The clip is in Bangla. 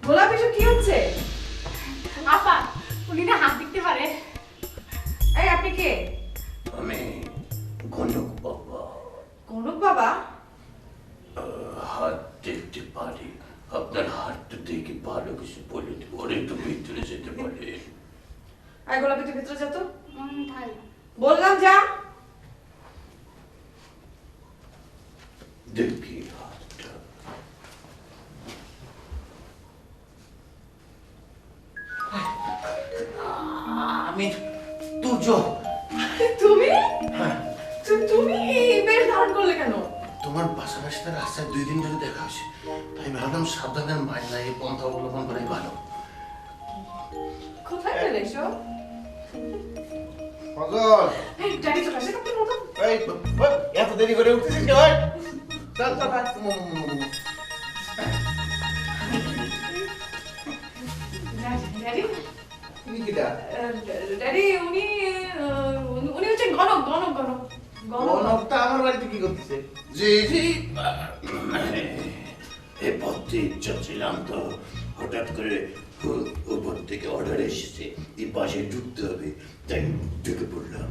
গোলাপ এসব কি হচ্ছে? আপা উনি না হাত দেখতে পারে। এই আপনি কে? আমি গণক বাবা। কনক বাবা? হাত দেখতে পারি, আপনার হাতটা দেখে ভালো কিছু বলে দেবো, ওর একটু ভিতরে যেতে পারে। এই গোলাপ একটু ভিতরে যা তো। ভাই বললাম যা। দেখি হাতটা। আমি তুজো। তুমি? হ্যাঁ, তুমি এই বেশ ধারণ করলে কেন? তোমার পাশাপাশি তার রাস্তায় 2 দিন ধরে দেখা হয়েছে, তাই ভাবলাম সাবধানের মাইল নাই, পন্থা অবলম্বন করাই ভালো। কোথায় পেলে এসব? ফজল, এই ড্যাডি চলে আসে আপনি বলুন। এই এত দেরি করে উঠতেছিস কে ভাই? চল চল ভাই। ড্যাডি তুমি কিটা? ড্যাডি উনি উনি হচ্ছে গণক গণক গণক গণক। গণকটা আমার বাড়িতে কি করতেছে? জি জি, এই পথে যাচ্ছিলাম তো হঠাৎ করে উপর থেকে অর্ডার এসেছে, এই পাশে ঢুকতে হবে, তাই ঢুকে পড়লাম।